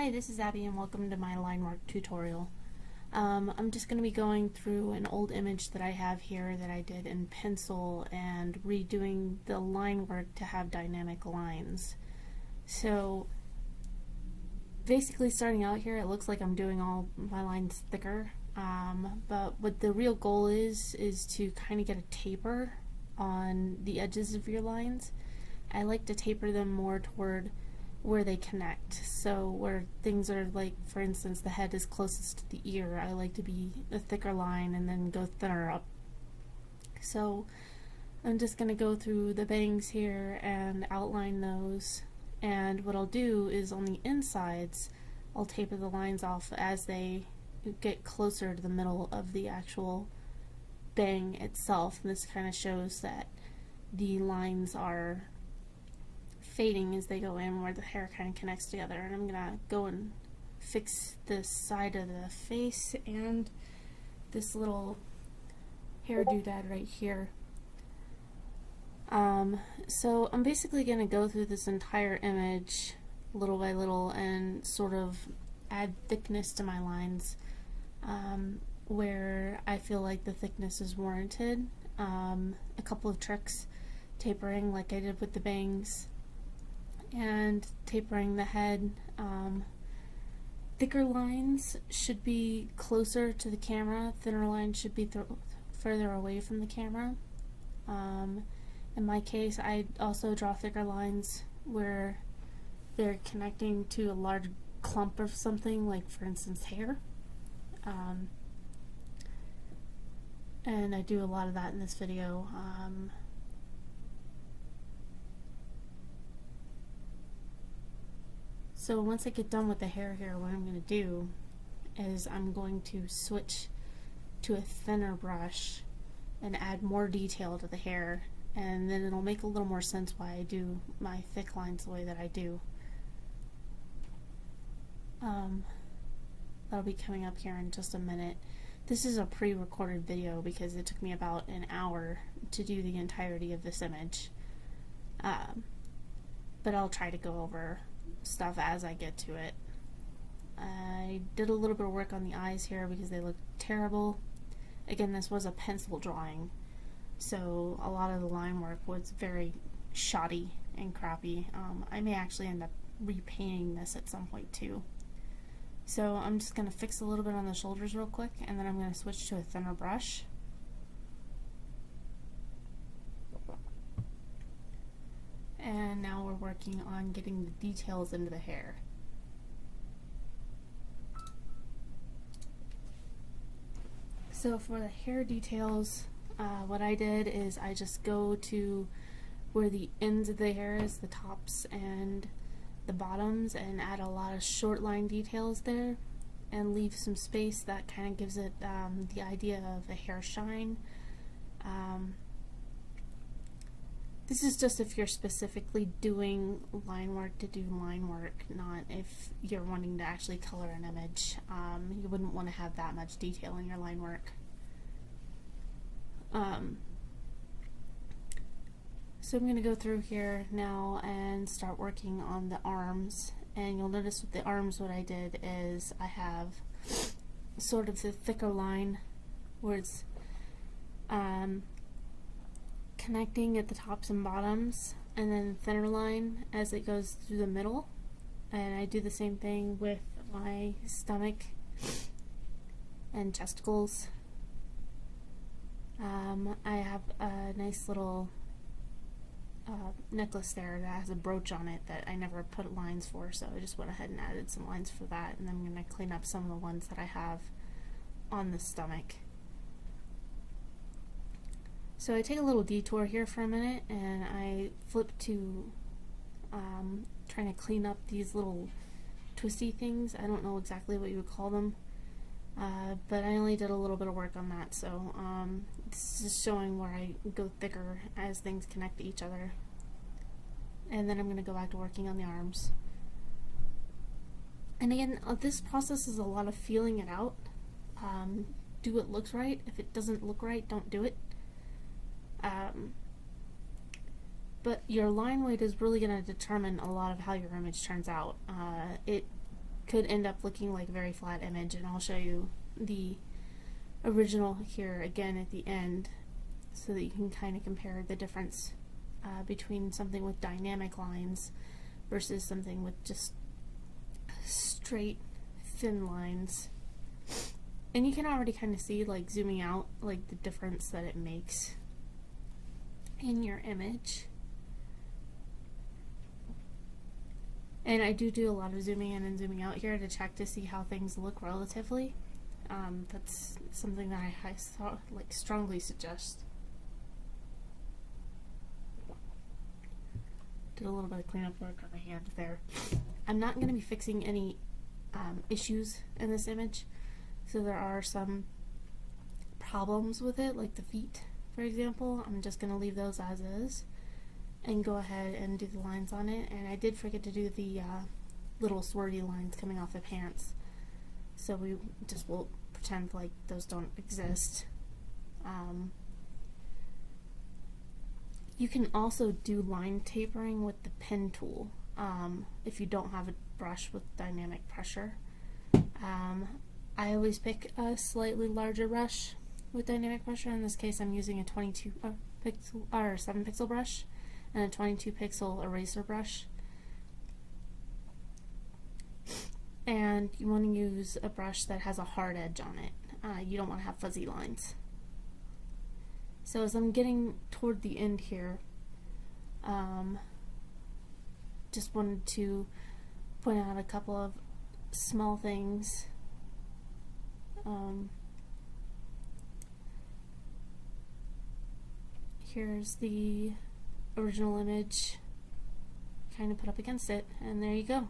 Hi, this is Abby and welcome to my line work tutorial. I'm just going to be going through an old image that I have here that I did in pencil and redoing the line work to have dynamic lines. So basically starting out here, it looks like I'm doing all my lines thicker, but what the real goal is to kind of get a taper on the edges of your lines. I like to taper them more toward where they connect. So where things are like, for instance, the head is closest to the ear, I like to be a thicker line and then go thinner up. So I'm just going to go through the bangs here and outline those, and what I'll do is on the insides I'll taper the lines off as they get closer to the middle of the actual bang itself, and this kind of shows that the lines are fading as they go in where the hair kind of connects together. And I'm gonna go and fix this side of the face and this little hair doodad right here. So I'm basically gonna go through this entire image little by little and sort of add thickness to my lines where I feel like the thickness is warranted. A couple of tricks: tapering like I did with the bangs, and tapering the head. Thicker lines should be closer to the camera, thinner lines should be further away from the camera. In my case, I also draw thicker lines where they're connecting to a large clump of something, like for instance hair. And I do a lot of that in this video. So once I get done with the hair here, what I'm going to do is I'm going to switch to a thinner brush and add more detail to the hair, and then it'll make a little more sense why I do my thick lines the way that I do. That'll be coming up here in just a minute. This is a pre-recorded video because it took me about an hour to do the entirety of this image. But I'll try to go over stuff as I get to it. I did a little bit of work on the eyes here because they look terrible. Again, this was a pencil drawing, so a lot of the line work was very shoddy and crappy. I may actually end up repainting this at some point too. So I'm just going to fix a little bit on the shoulders real quick, and then I'm going to switch to a thinner brush. And now we're working on getting the details into the hair. So for the hair details, what I did is I just go to where the ends of the hair is, the tops and the bottoms, and add a lot of short line details there and leave some space that kind of gives it the idea of a hair shine. This is just if you're specifically doing line work to do line work, not if you're wanting to actually color an image. You wouldn't want to have that much detail in your line work. So I'm going to go through here now and start working on the arms. And you'll notice with the arms what I did is I have sort of the thicker line where it's connecting at the tops and bottoms, and then thinner line as it goes through the middle. And I do the same thing with my stomach and chesticles. I have a nice little necklace there that has a brooch on it that I never put lines for, so I just went ahead and added some lines for that, and I'm going to clean up some of the ones that I have on the stomach. So I take a little detour here for a minute and I flip to trying to clean up these little twisty things. I don't know exactly what you would call them, but I only did a little bit of work on that, so this is showing where I go thicker as things connect to each other. And then I'm going to go back to working on the arms. And again, this process is a lot of feeling it out. Do what looks right. If it doesn't look right, don't do it. But your line weight is really going to determine a lot of how your image turns out. It could end up looking like a very flat image, and I'll show you the original here again at the end so that you can kind of compare the difference between something with dynamic lines versus something with just straight thin lines. And you can already kind of see, like zooming out, like the difference that it makes in your image. And I do a lot of zooming in and zooming out here to check to see how things look relatively. That's something that I strongly suggest. Did a little bit of cleanup work on my hand there. I'm not going to be fixing any issues in this image, so there are some problems with it, like the feet, for example. I'm just going to leave those as is and go ahead and do the lines on it. And I did forget to do the little swirly lines coming off the pants, so we just will pretend like those don't exist. You can also do line tapering with the pen tool if you don't have a brush with dynamic pressure. I always pick a slightly larger brush with dynamic pressure. In this case, I'm using a 7 pixel brush and a 22 pixel eraser brush. And you want to use a brush that has a hard edge on it. You don't want to have fuzzy lines. So as I'm getting toward the end here, just wanted to point out a couple of small things. Here's the original image kind of put up against it, and there you go.